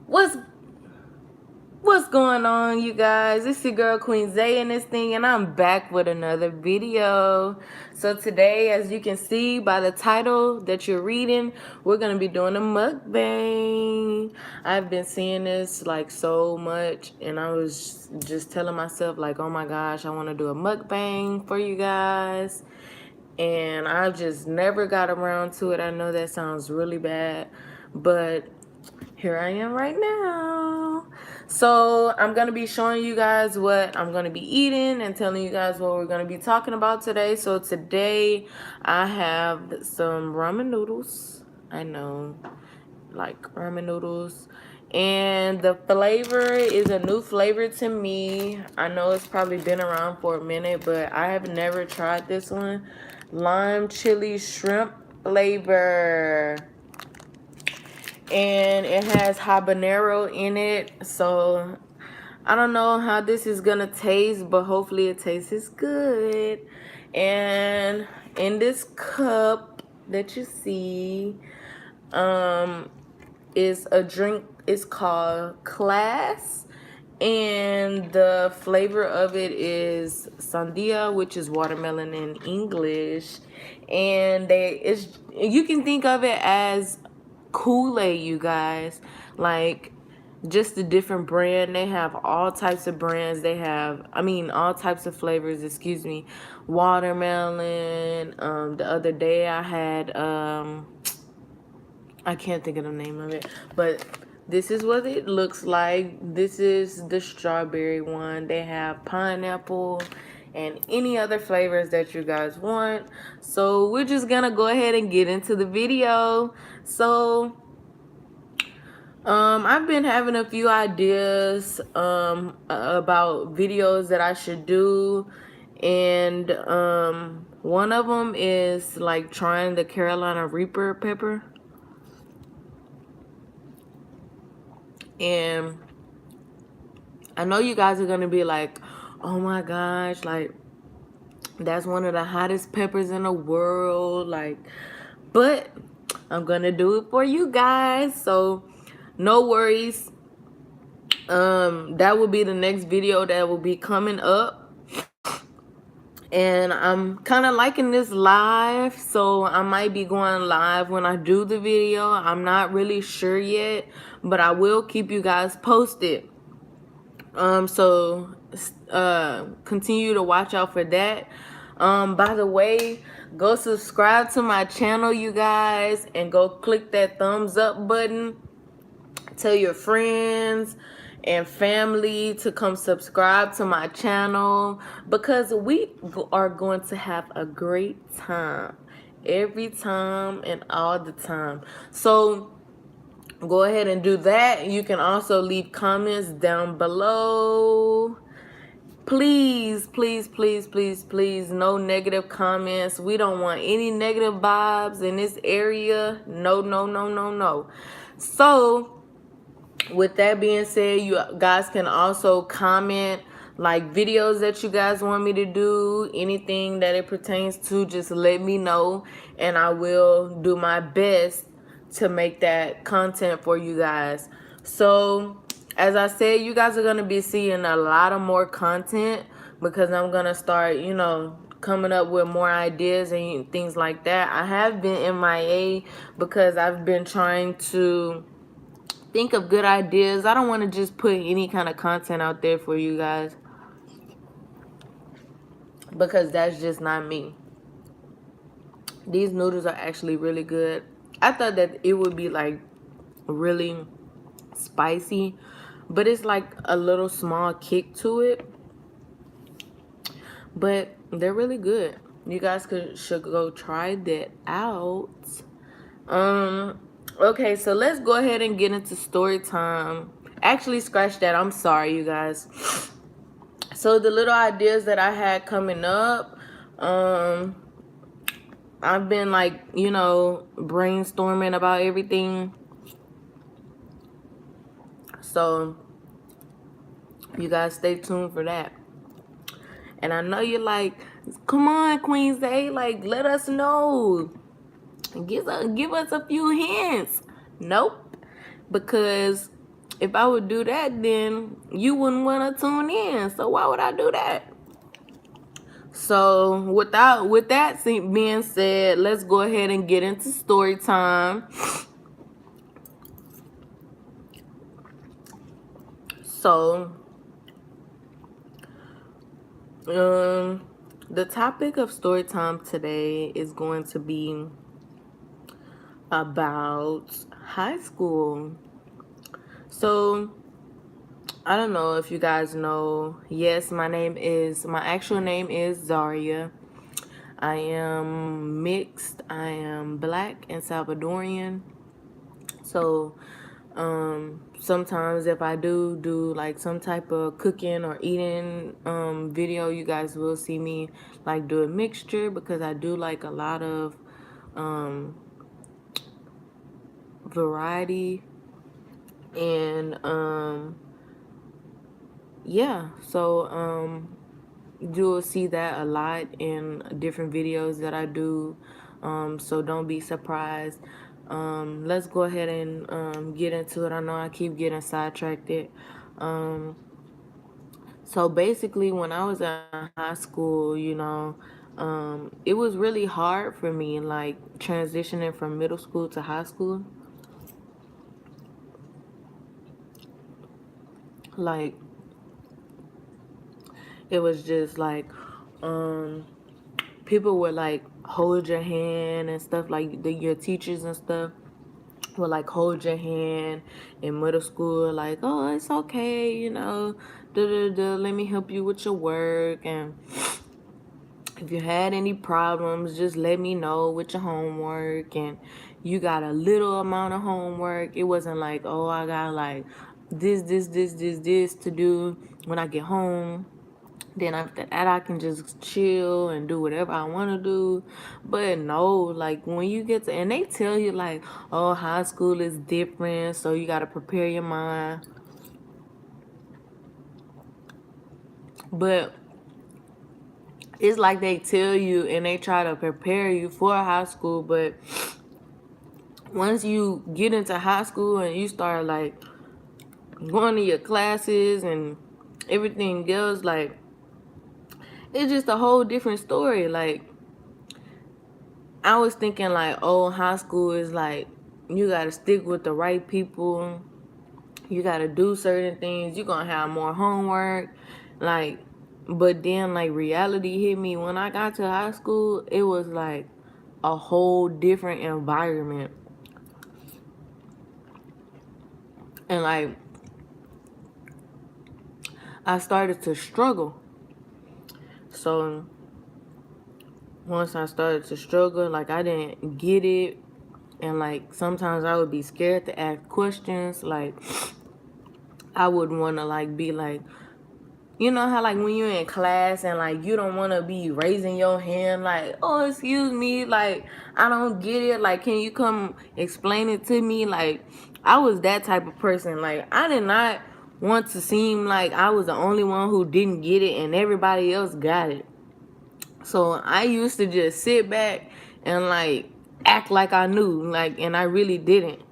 What's What's going on, you guys? It's your girl Queen Zae in this thing, and I'm back with another video. So today, as you can see by the title that you're reading, we're gonna be doing a mukbang. I've been seeing this like so much, and I was just telling myself like, oh my gosh, I want to do a mukbang for you guys, and I just never got around to it. I know that sounds really bad, but here I am right now. So I'm going to be showing you guys what I'm going to be eating and telling you guys what we're going to be talking about today. So today I have some ramen noodles. I know, like ramen noodles. And the flavor is a new flavor to me. I know it's probably been around for a minute, but I have never tried this one. Lime chili shrimp flavor, and it has habanero in it. So I don't know how this is gonna taste, but hopefully it tastes good. And in this cup that you see, is a drink. It's called Class, and the flavor of it is sandia, which is watermelon in English. And you can think of it as Kool-Aid, you guys. Like, just a different brand. They have all types of brands. They have, all types of flavors, excuse me. Watermelon. The other day I had I can't think of the name of it, but this is what it looks like. This is the strawberry one. They have pineapple and any other flavors that you guys want. So we're just gonna go ahead and get into the video. So I've been having a few ideas about videos that I should do, and one of them is like trying the Carolina Reaper pepper. And I know you guys are gonna be like, oh my gosh, like that's one of the hottest peppers in the world, like, but I'm gonna do it for you guys, so no worries. That will be the next video that will be coming up. And I'm kind of liking this live, so I might be going live when I do the video. I'm not really sure yet, but I will keep you guys posted. So continue to watch out for that. By the way, go subscribe to my channel, you guys, and go click that thumbs up button. Tell your friends and family to come subscribe to my channel, because we are going to have a great time every time and all the time. So go ahead and do that. You can also leave comments down below. Please, please, please, please, please, no negative comments. We don't want any negative vibes in this area. No, no, no, no, no. So with that being said, you guys can also comment like videos that you guys want me to do, anything that it pertains to. Just let me know, and I will do my best to make that content for you guys. So as I said, you guys are going to be seeing a lot of more content, because I'm going to start, coming up with more ideas and things like that. I have been MIA because I've been trying to think of good ideas. I don't want to just put any kind of content out there for you guys, because that's just not me. These noodles are actually really good. I thought that it would be like really spicy, but it's like a little small kick to it. But they're really good. You guys should go try that out. Okay, so let's go ahead and get into story time. Actually, scratch that. I'm sorry, you guys. So the little ideas that I had coming up, I've been like, brainstorming about everything. So you guys stay tuned for that. And I know you're like, come on, Queen Zae, like, let us know. Give us a few hints. Nope. Because if I would do that, then you wouldn't want to tune in. So why would I do that? So with that being said, let's go ahead and get into story time. So the topic of story time today is going to be about high school. So I don't know if you guys know. Yes, my actual name is Zaria. I am mixed. I am black and Salvadorian. So sometimes if I do like some type of cooking or eating video, you guys will see me like do a mixture, because I do like a lot of variety. And yeah, so you'll see that a lot in different videos that I do. So don't be surprised. Let's go ahead and get into it. I know I keep getting sidetracked. So basically, when I was in high school, it was really hard for me, like transitioning from middle school to high school. Like, it was just like, people would like hold your hand and stuff, like your teachers and stuff will like hold your hand in middle school, like, oh, it's okay, let me help you with your work, and if you had any problems, just let me know with your homework. And you got a little amount of homework. It wasn't like, oh, I got like this to do when I get home. Then after that, I can just chill and do whatever I want to do. But no, like when you get to, and they tell you like, oh, high school is different, so you got to prepare your mind. But it's like they tell you and they try to prepare you for high school, but once you get into high school and you start like going to your classes and everything else, like it's just a whole different story. Like I was thinking like, oh, high school is like you gotta stick with the right people, you gotta do certain things, you're gonna have more homework, like, but then like reality hit me when I got to high school. It was like a whole different environment. And like I started to struggle. So once I started to struggle, like I didn't get it. And like sometimes I would be scared to ask questions. Like I would want to like be like, you know how like when you're in class and like you don't want to be raising your hand like, oh, excuse me, like I don't get it, like can you come explain it to me? Like I was that type of person. Like I did not want to seem like I was the only one who didn't get it and everybody else got it. So I used to just sit back and like act like I knew, like, and I really didn't.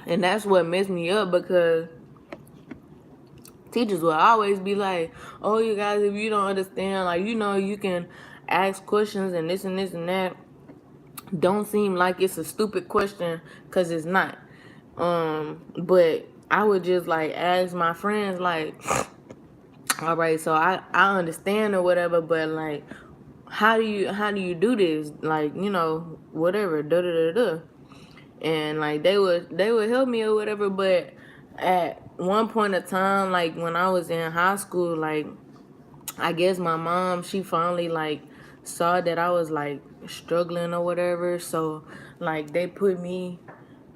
And that's what messed me up, because teachers will always be like, oh, you guys, if you don't understand, like, you can ask questions and this and this and that. Don't seem like it's a stupid question, because it's not. But I would just like ask my friends like, all right, so I understand or whatever, but like how do you do this? Like, whatever, da da da da. And like they would help me or whatever. But at one point of time, like when I was in high school, like I guess my mom, she finally like saw that I was like struggling or whatever. So like they put me,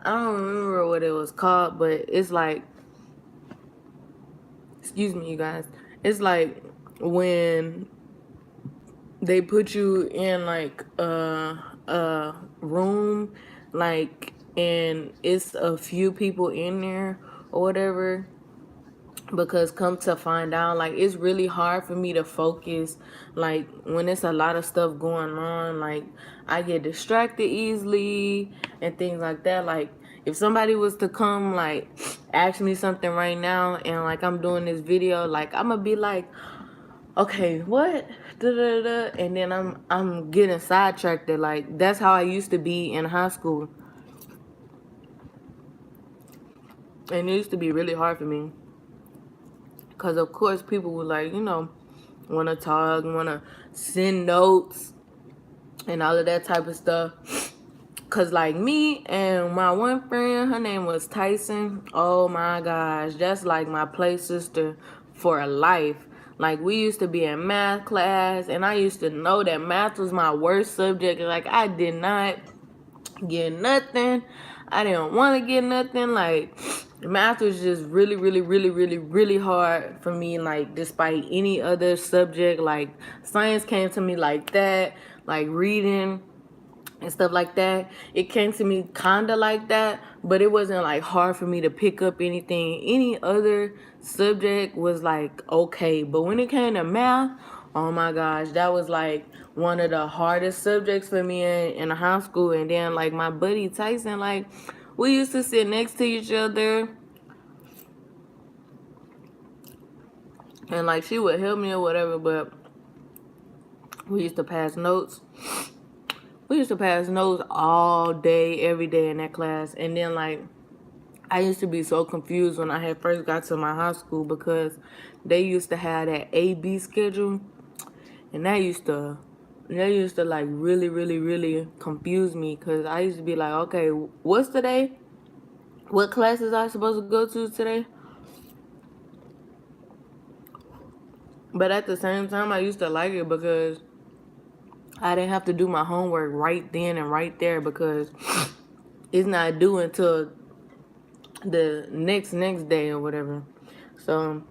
I don't remember what it was called, but it's like, excuse me, you guys, it's like when they put you in like a room, like, and it's a few people in there or whatever, because come to find out, like it's really hard for me to focus, like when it's a lot of stuff going on. Like I get distracted easily and things like that. Like if somebody was to come like ask me something right now and like I'm doing this video, like I'm gonna be like, okay, what? Da, da, da, and then I'm getting sidetracked. Like that's how I used to be in high school, and it used to be really hard for me because of course people would like want to talk, want to send notes and all of that type of stuff. Cause like me and my one friend, her name was Tyson. Oh my gosh, that's like my play sister for life. Like we used to be in math class, and I used to know that math was my worst subject. Like I did not get nothing. I didn't want to get nothing. Like math was just really, really, really, really, really hard for me. Like despite any other subject, like science came to me like that. Like reading and stuff like that, it came to me kind of like that, but it wasn't like hard for me to pick up anything. Any other subject was like okay, but when it came to math, oh my gosh, that was like one of the hardest subjects for me in high school. And then like my buddy Tyson, like we used to sit next to each other, and like she would help me or whatever, but we used to pass notes. We used to pass notes all day, every day in that class. And then like I used to be so confused when I had first got to my high school because they used to have that A-B schedule, and that used to like really, really, really confuse me because I used to be like, okay, what's today? What classes I supposed to go to today? But at the same time, I used to like it because I didn't have to do my homework right then and right there because it's not due until the next day or whatever. So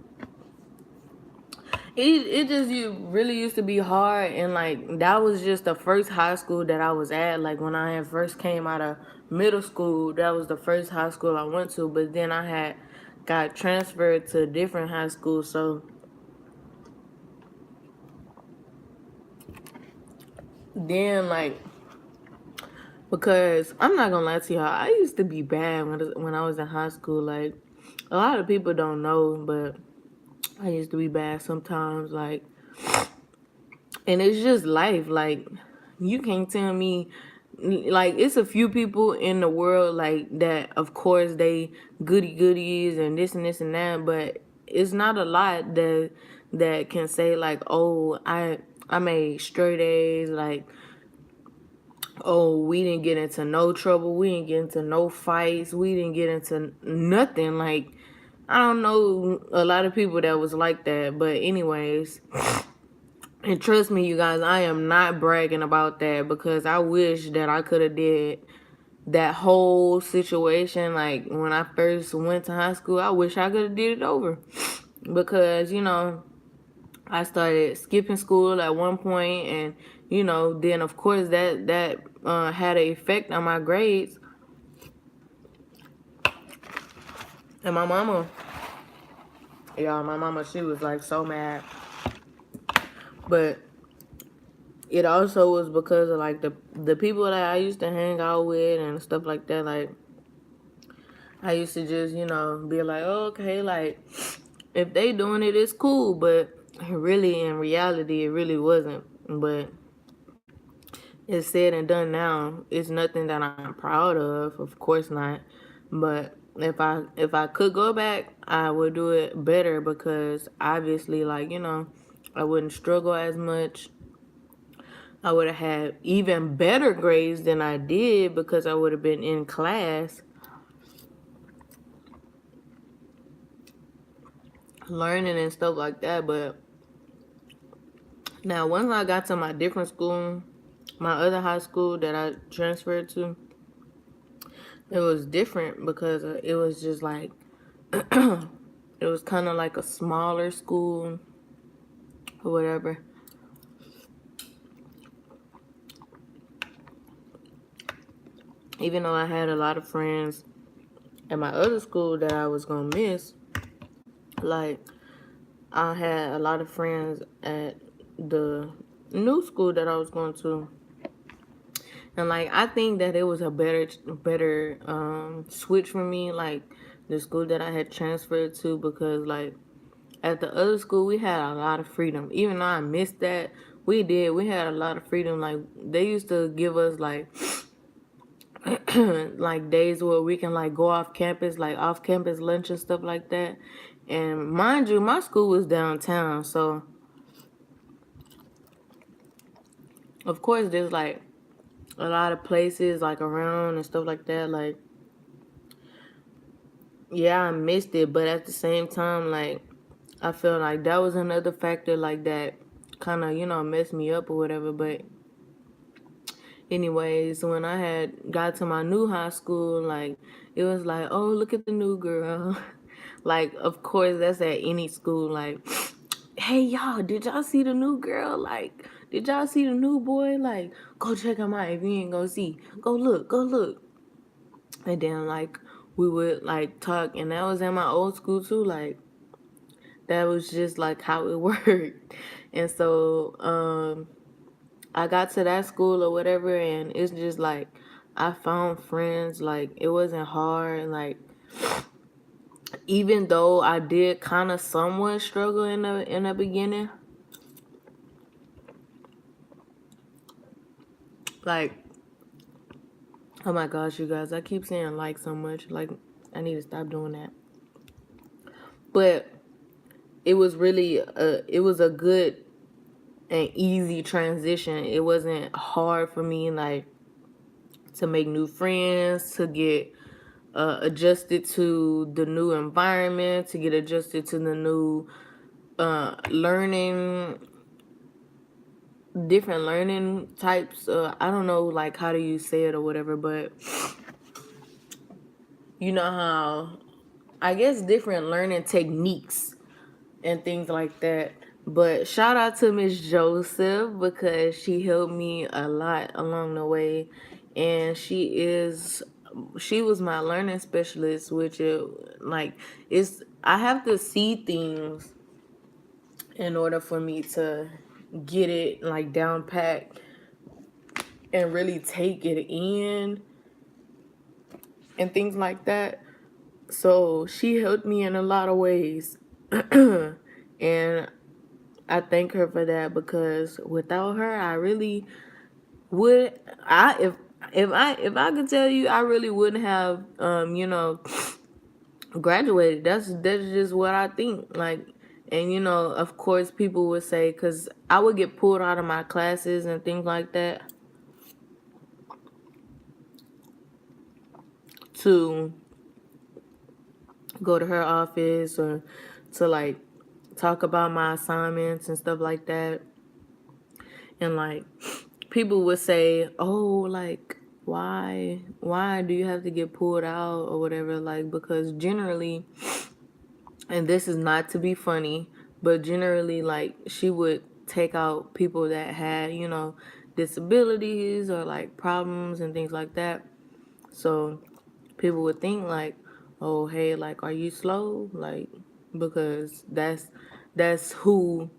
it just you really used to be hard. And like that was just the first high school that I was at. Like when I had first came out of middle school, that was the first high school I went to. But then I had got transferred to a different high school. So then like, because I'm not gonna lie to y'all, I used to be bad when I was in high school. Like a lot of people don't know, but I used to be bad sometimes. Like, and it's just life. Like you can't tell me, like it's a few people in the world like that, of course they goodies and this and this and that, but it's not a lot that can say like, oh, I made straight A's. Like, oh, we didn't get into no trouble, we didn't get into no fights, we didn't get into nothing. Like I don't know a lot of people that was like that. But anyways, and trust me, you guys, I am not bragging about that because I wish that I could have did that whole situation. Like when I first went to high school, I wish I could have did it over because I started skipping school at one point, and then of course that had an effect on my grades. And my mama, she was like so mad, but it also was because of like the people that I used to hang out with and stuff like that. Like I used to just be like, oh, okay, like if they doing it, it's cool. But really, in reality, it really wasn't. But it's said and done now. It's nothing that I'm proud of course not. But if I could go back, I would do it better because obviously, like I wouldn't struggle as much. I would have had even better grades than I did because I would have been in class learning and stuff like that. But now once I got to my different school, my other high school that I transferred to, it was different because it was just like it was kind of like a smaller school or whatever. Even though I had a lot of friends at my other school that I was gonna miss, like I had a lot of friends at the new school that I was going to. And like I think that it was a better switch for me, like the school that I had transferred to, because like at the other school we had a lot of freedom. Even though I missed that, we had a lot of freedom. Like they used to give us like like days where we can like go off campus, like off campus lunch and stuff like that. And mind you, my school was downtown, so of course there's like a lot of places like around and stuff like that. Like yeah, I missed it, but at the same time, like I feel like that was another factor like that kind of messed me up or whatever. But anyways, when I had got to my new high school, like it was like, oh, look at the new girl. Like of course that's at any school. Like, hey y'all, did y'all see the new girl? Like, did y'all see the new boy? Like, go check him out if you ain't go see. Go look, go look. And then like we would like talk, and that was in my old school too. Like that was just like how it worked. And so I got to that school or whatever, and it's just like I found friends. Like it wasn't hard. Like even though I did kind of somewhat struggle in the beginning, like oh my gosh, you guys, I keep saying like so much. Like I need to stop doing that. But it was a good and easy transition. It wasn't hard for me like to make new friends, to get adjusted to the new environment, to get adjusted to the new learning, different learning types. I don't know, like how do you say it or whatever, but you know how I guess different learning techniques and things like that. But shout out to Miss Joseph because she helped me a lot along the way, and she was my learning specialist, which like it's I have to see things in order for me to get it like down pat and really take it in and things like that. So she helped me in a lot of ways. And I thank her for that because without her, I really would I if I could tell you, I really wouldn't have graduated. That's just what I think. Like, and of course, people would say because I would get pulled out of my classes and things like that to go to her office or to like talk about my assignments and stuff like that. And like people would say, "Oh, like why do you have to get pulled out or whatever?" Like because generally, and this is not to be funny, but generally like she would take out people that had, disabilities or like problems and things like that. So people would think like, "Oh, hey, like are you slow?" Like because that's who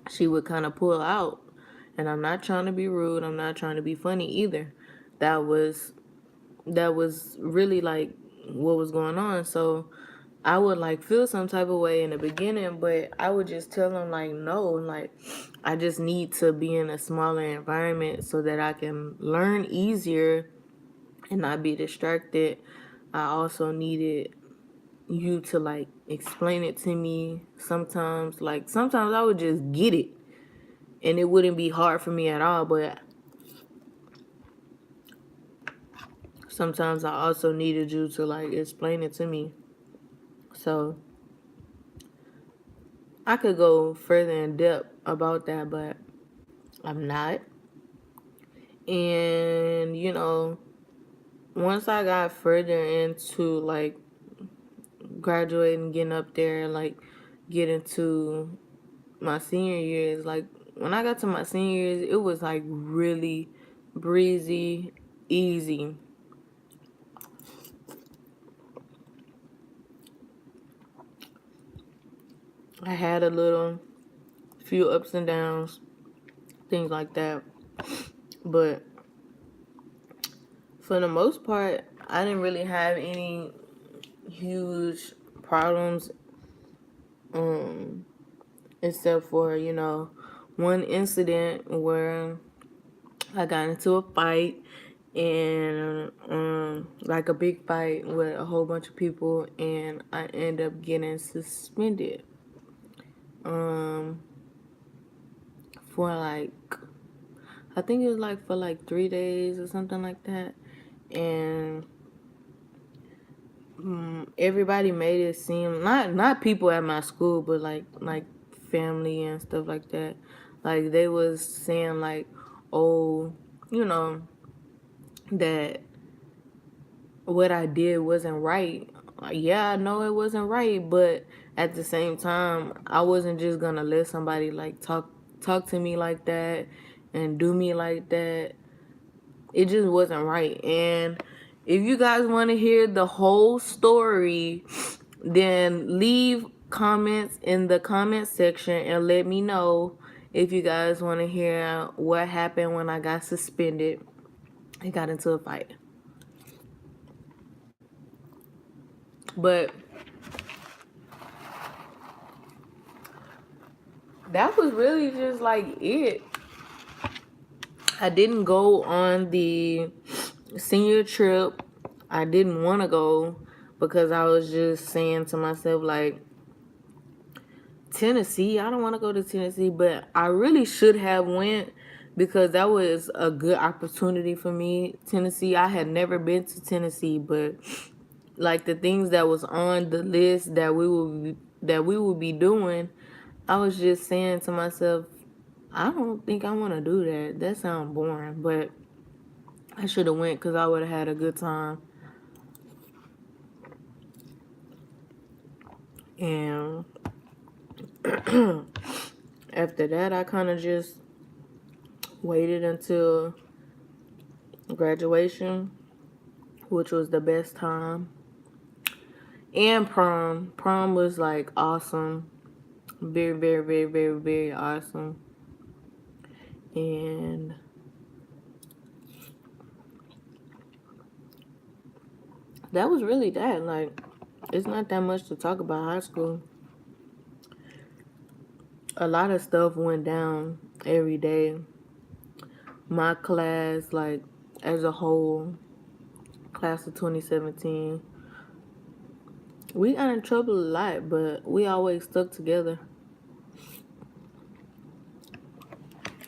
she would kind of pull out. And I'm not trying to be rude. I'm not trying to be funny either. That was really like what was going on. So I would like feel some type of way in the beginning, but I would just tell them like no, like I just need to be in a smaller environment so that I can learn easier and not be distracted. I also needed you to like explain it to me sometimes. Like sometimes I would just get it and it wouldn't be hard for me at all, but sometimes I also needed you to like explain it to me. So I could go further in depth about that, but I'm not. And once I got further into like graduating, getting up there, like getting to my senior years, like when I got to my senior years, it was like really breezy, easy. I had a little few ups and downs, things like that. But for the most part, I didn't really have any huge problems, except for, one incident where I got into a fight, and like a big fight with a whole bunch of people, and I ended up getting suspended um for like, I think it was like for like 3 days or something like that. And everybody made it seem, not people at my school, but like family and stuff like that. Like they was saying like, oh, you know, that what I did wasn't right. Yeah, I know it wasn't right, but at the same time, I wasn't just gonna let somebody like talk to me like that and do me like that. It just wasn't right. And if you guys want to hear the whole story, then leave comments in the comment section and let me know if you guys want to hear what happened when I got suspended and got into a fight. But that was really just like it. I didn't go on the senior trip. I didn't want to go because I was just saying to myself, like, Tennessee, I don't want to go to Tennessee, but I really should have went because that was a good opportunity for me. Tennessee, I had never been to Tennessee, but like the things that was on the list that we would be doing, I was just saying to myself, I don't think I want to do that. That sounds boring, but I should have went because I would have had a good time. And after that, I kind of just waited until graduation, which was the best time. And prom. Prom was like awesome. Very, very, very, very, very awesome. And that was really that. Like, it's not that much to talk about high school. A lot of stuff went down every day. My class, like, as a whole, class of 2017, we got in trouble a lot, but we always stuck together.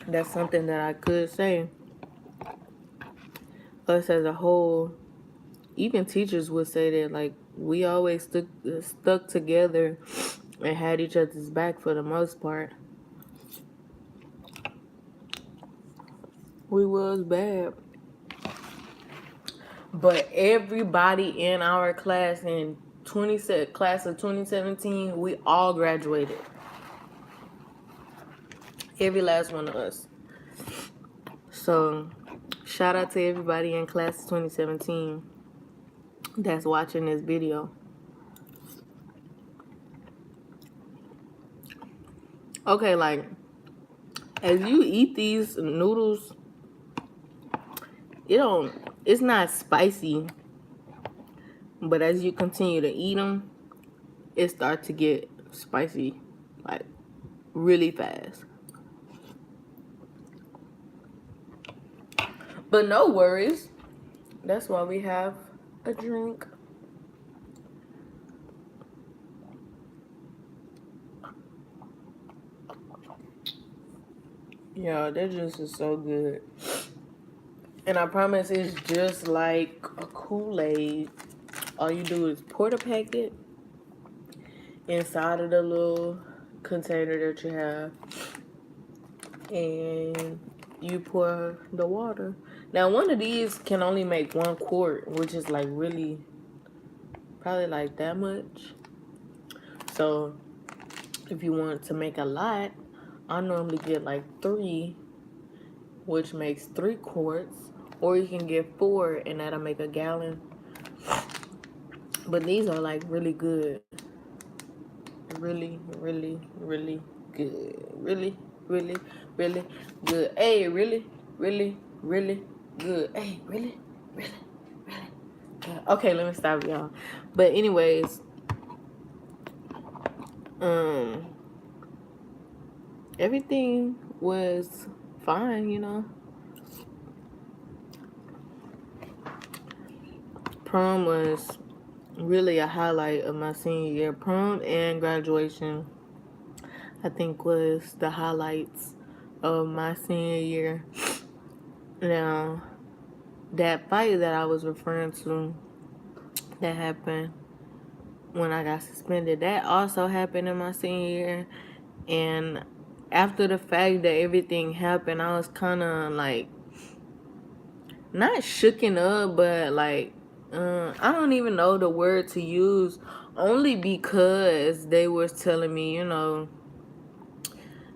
That's something that I could say. Us as a whole, even teachers would say that, like, we always stuck together and had each other's back for the most part. We was bad. But everybody in our class in class of 2017, we all graduated. Every last one of us. So, shout out to everybody in class of 2017 that's watching this video. Okay, like, as you eat these noodles, it's not spicy, but as you continue to eat them, it starts to get spicy, like, really fast. But no worries. That's why we have a drink. Yeah, that juice is so good. And I promise it's just like a Kool-Aid. All you do is pour the packet inside of the little container that you have. And you pour the water. Now, one of these can only make 1 quart, which is like really, probably like that much. So, if you want to make a lot, I normally get like 3, which makes 3 quarts. Or you can get 4, and that'll make a gallon. But these are like really good. Really, really, really good. Really, really, really good. Hey, really, really, really good. Hey, really, really, Okay, let me stop y'all. But anyways, everything was fine, you know. Prom was really a highlight of my senior year. Prom and graduation, I think, was the highlights of my senior year. Now, that fight that I was referring to that happened when I got suspended, that also happened in my senior year. And after the fact that everything happened, I was kind of like, not shooken up, but like, I don't even know the word to use, only because they was telling me, you know,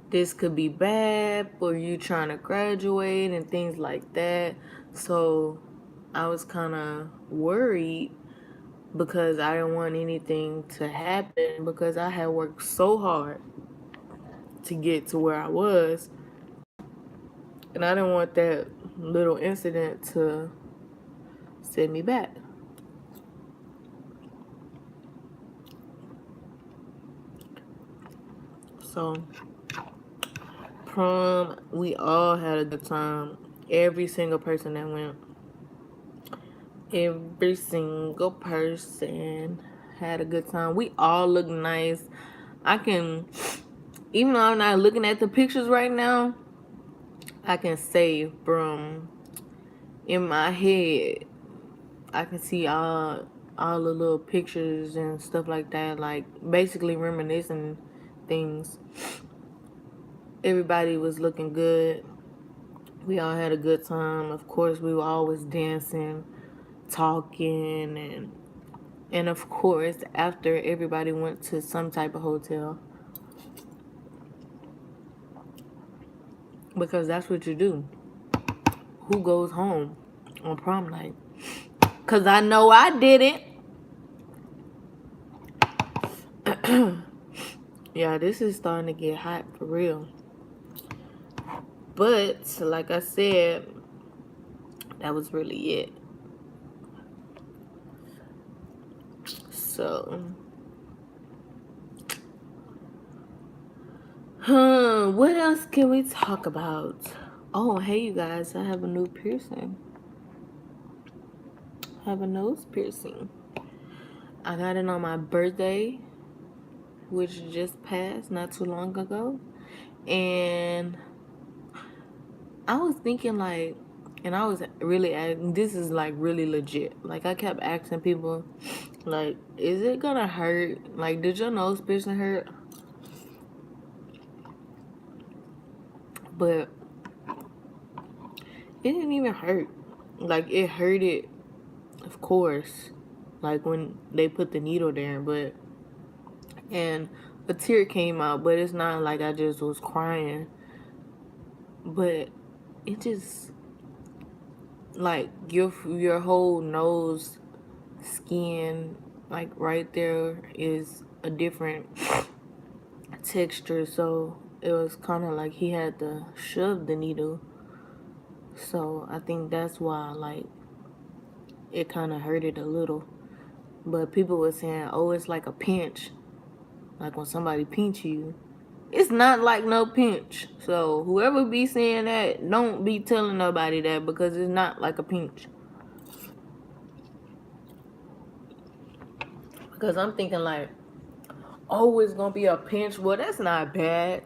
this could be bad for you trying to graduate and things like that. So I was kind of worried because I didn't want anything to happen, because I had worked so hard to get to where I was, and I didn't want that little incident to set me back. So prom, we all had a good time. Every single person that went, every single person had a good time. We all look nice. I can, even though I'm not looking at the pictures right now, I can say from in my head, I can see all the little pictures and stuff like that, like basically reminiscing things. Everybody was looking good. We all had a good time. Of course, we were always dancing, talking, and of course, after, everybody went to some type of hotel, because that's what you do. Who goes home on prom night? Cause I know I didn't. Yeah, this is starting to get hot for real. But like I said, that was really it. So, what else can we talk about? Oh, hey, you guys, I have a new piercing. I have a nose piercing. I got it on my birthday, which just passed not too long ago. And I was thinking, like, and I was really asking, this is like really legit. Like, I kept asking people, like, is it gonna hurt? Like, did your nose piercing hurt? But it didn't even hurt. Like, it hurted, of course, like when they put the needle there, but, and a tear came out, but it's not like I just was crying. But it just, like, your whole nose skin, like right there, is a different texture. So it was kind of like he had to shove the needle. So I think that's why, like, it kind of hurted a little. But people were saying, oh, it's like a pinch, like when somebody pinch you. It's not like no pinch. So whoever be saying that, don't be telling nobody that, because it's not like a pinch. Because I'm thinking like, oh, it's gonna be a pinch. Well, that's not bad.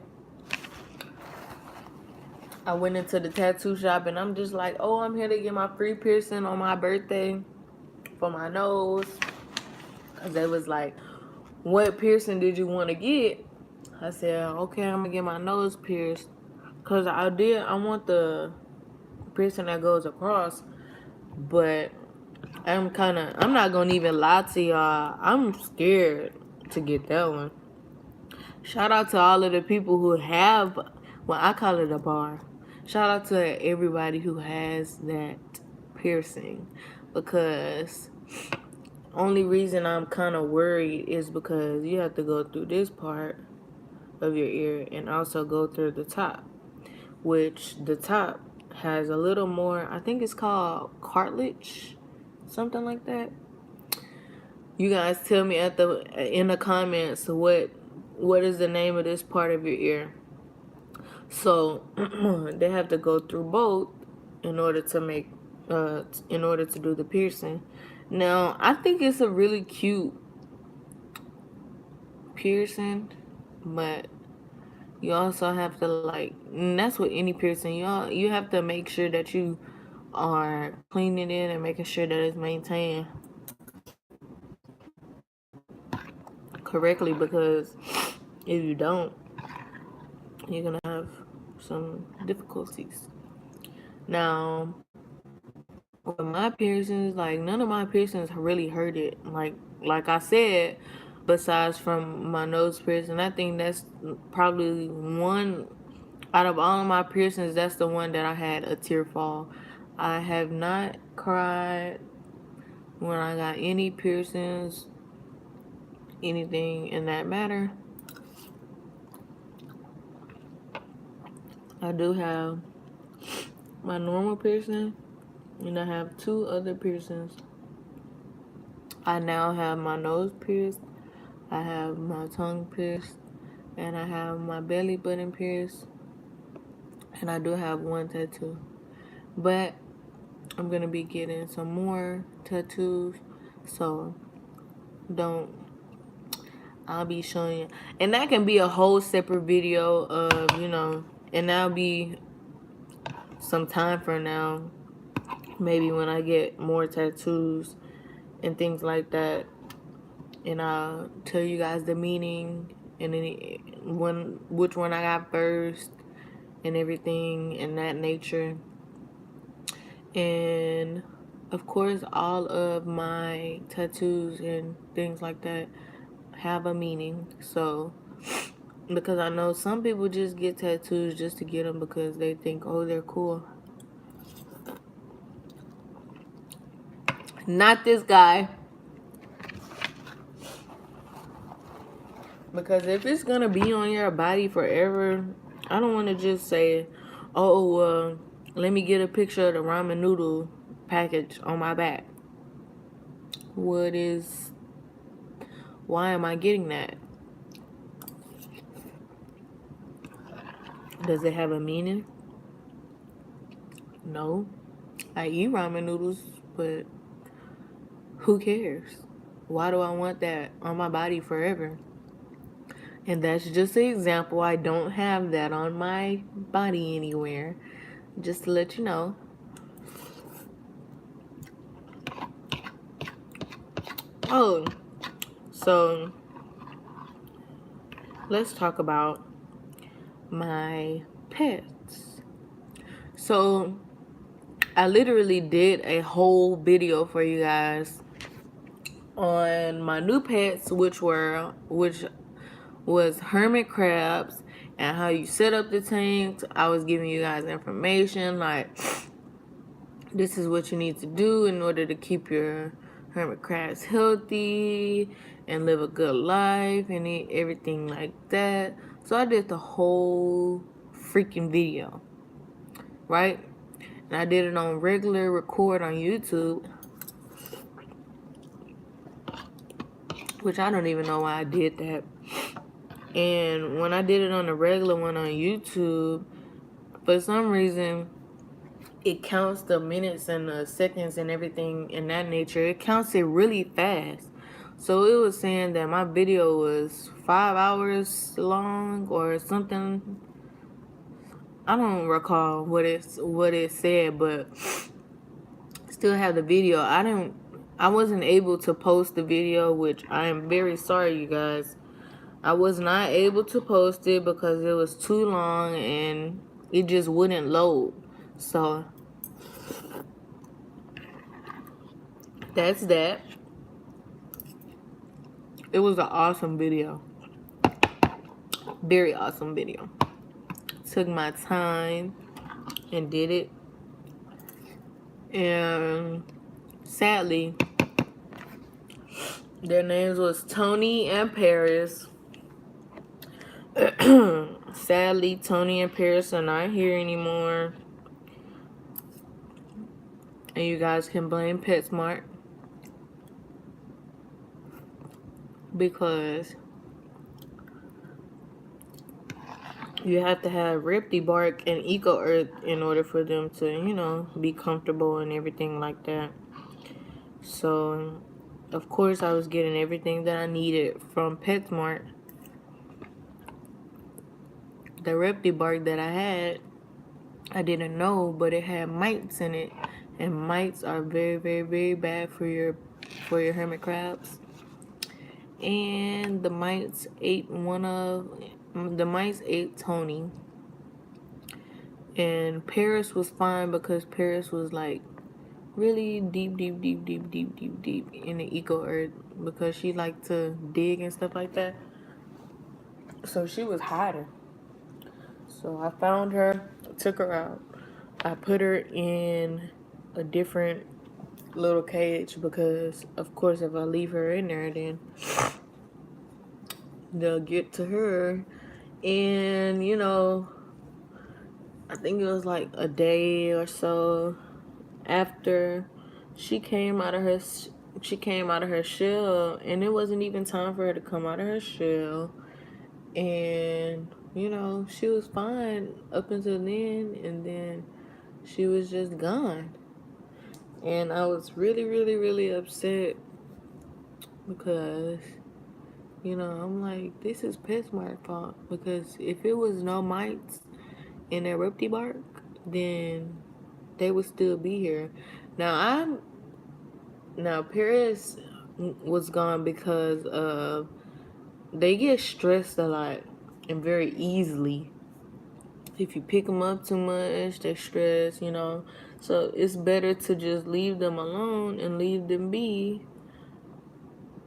I went into the tattoo shop and I'm just like, oh, I'm here to get my free piercing on my birthday for my nose. Because they was like, what piercing did you want to get? I said, okay, I'm gonna get my nose pierced. Because I want the piercing that goes across. But I'm not gonna even lie to y'all. I'm scared to get that one. Shout out to all of the people who have, well, I call it a bar. Shout out to everybody who has that piercing, because only reason I'm kind of worried is because you have to go through this part of your ear and also go through the top, which the top has a little more, I think it's called cartilage, something like that. You guys tell me in the comments what is the name of this part of your ear. So they have to go through both in order to make in order to do the piercing. Now I think it's a really cute piercing, but you also have to like, and that's with any piercing. You have to make sure that you are cleaning it and making sure that it's maintained correctly, because if you don't, you're gonna have some difficulties. Now, with my piercings, like none of my piercings really hurt it. Like I said, besides from my nose piercing, I think that's probably one out of all of my piercings. That's the one that I had a tear fall. I have not cried when I got any piercings, anything in that matter. I do have my normal piercing, and I have 2 other piercings. I now have my nose pierced, I have my tongue pierced, and I have my belly button pierced, and I do have 1 tattoo. But I'm gonna be getting some more tattoos, so don't. I'll be showing you, and that can be a whole separate video of, and that'll be some time from now, maybe when I get more tattoos and things like that, and I'll tell you guys the meaning and which one I got first and everything in that nature. And of course, all of my tattoos and things like that have a meaning. So, because I know some people just get tattoos just to get them because they think, oh, they're cool. Not this guy. Because if it's gonna be on your body forever, I don't want to just say, oh, let me get a picture of the ramen noodle package on my back. Why am I getting that? Does it have a meaning? No. I eat ramen noodles, but who cares? Why do I want that on my body forever? And that's just an example. I don't have that on my body anywhere. Just to let you know. Oh, so let's talk about my pets. So I literally did a whole video for you guys on my new pets, which was hermit crabs, and how you set up the tanks. I was giving you guys information like, this is what you need to do in order to keep your hermit crabs healthy and live a good life and everything like that. So I did the whole freaking video, right? And I did it on regular record on YouTube, which I don't even know why I did that. And when I did it on the regular one on YouTube, for some reason, it counts the minutes and the seconds and everything in that nature. It counts it really fast. So it was saying that my video was 5 hours long or something. I don't recall what it said, but still have the video. I wasn't able to post the video, which I am very sorry, you guys. I was not able to post it because it was too long and it just wouldn't load. So that's that. It was an awesome video. Very awesome video. Took my time and did it. And sadly, their names was Tony and Paris. Sadly, Tony and Paris are not here anymore. And you guys can blame PetSmart. because you have to have Ripty Bark and Eco Earth in order for them to, you know, be comfortable and everything like that. So, of course, I was getting everything that I needed from PetSmart. The Ripty Bark that I had, I didn't know, but it had mites in it, and mites are very, very, very bad for your hermit crabs. And the mites ate Tony, and Paris was fine because Paris was like really deep in the eco earth because she liked to dig and stuff like that. So she was hiding. So I found her, took her out. I put her in a different little cage because, of course, if I leave her in there, then they'll get to her. And, you know, I think it was like a day or so after she came out of her shell, and it wasn't even time for her to come out of her shell. And, you know, she was fine up until then, and then she was just gone. And I was really, really, really upset because, you know, I'm like, this is PetSmart's fault. Because if it was no mites in that Repti bark, then they would still be here. Now Paris was gone because they get stressed a lot and very easily. If you pick them up too much, they're stressed, you know. So it's better to just leave them alone and leave them be.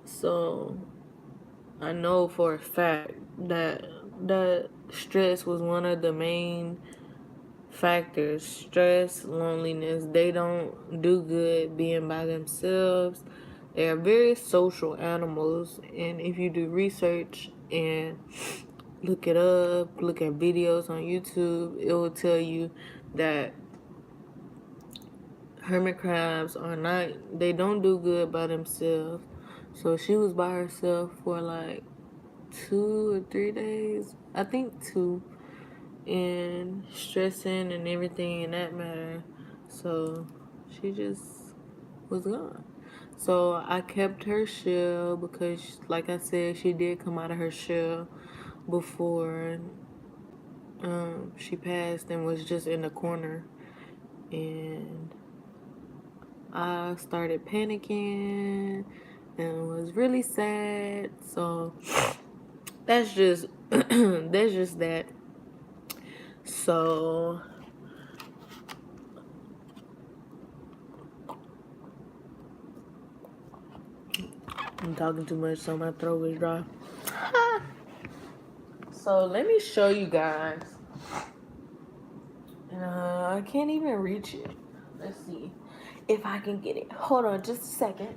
So I know for a fact that stress was one of the main factors. Stress, loneliness. They don't do good being by themselves. They are very social animals, and if you do research and look it up, look at videos on YouTube, it will tell you that hermit crabs are not, they don't do good by themselves. So she was by herself for like 2 or 3 days, I think 2, and stressing and everything in that matter. So she just was gone. So I kept her shell because, like I said, she did come out of her shell before she passed and was just in the corner. And I started panicking and was really sad. So that's just that's just that. So I'm talking too much, so my throat is dry. So let me show you guys. I can't even reach it. Let's see if I can get it. Hold on just a second.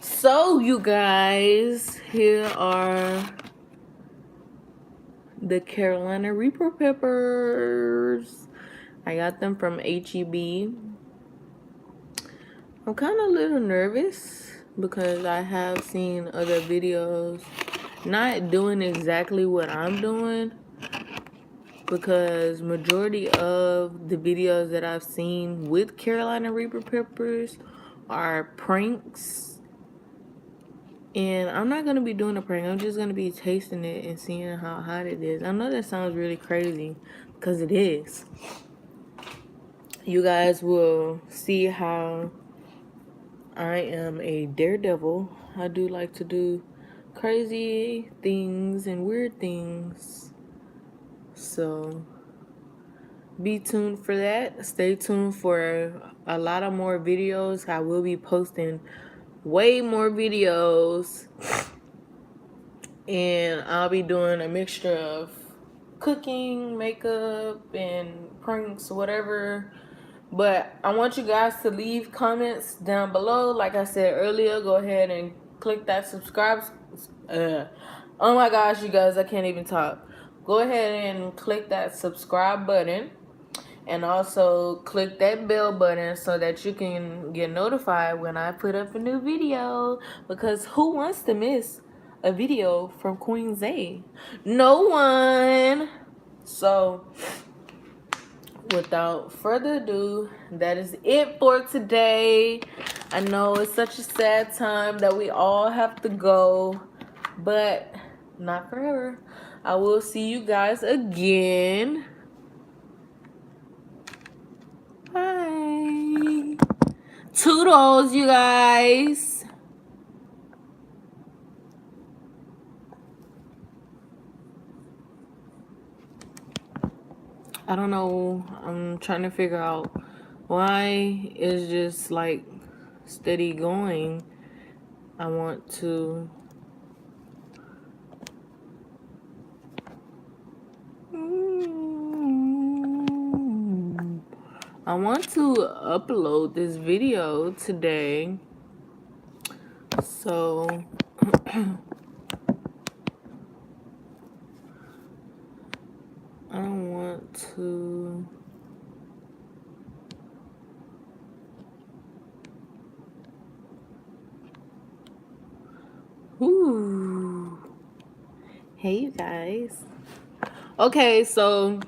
So you guys, here are the Carolina Reaper peppers. I got them from HEB. I'm kind of a little nervous because I have seen other videos not doing exactly what I'm doing, because majority of the videos that I've seen with Carolina Reaper peppers are pranks, and I'm not going to be doing a prank. I'm just going to be tasting it and seeing how hot it is. I know that sounds really crazy because it is. You guys will see how I am a daredevil. I do like to do crazy things and weird things. So be tuned for that. Stay tuned for a lot of more videos. I will be posting way more videos. And I'll be doing a mixture of cooking, makeup, and pranks, whatever. But I want you guys to leave comments down below. Like I said earlier, go ahead and click that subscribe. Oh my gosh, you guys, I can't even talk. Go ahead and click that subscribe button. And also click that bell button so that you can get notified when I put up a new video. Because who wants to miss a video from Queen Zae? No one. So without further ado, that is it for today. I know it's such a sad time that we all have to go, but not forever. I will see you guys again. Bye. Toodles, you guys. I don't know. I'm trying to figure out why it's just like steady going. I want to. I want to upload this video today. So I want to. Ooh. Hey, you guys. Okay, so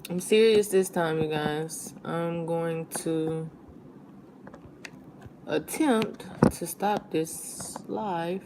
I'm serious this time, you guys. I'm going to attempt to stop this live.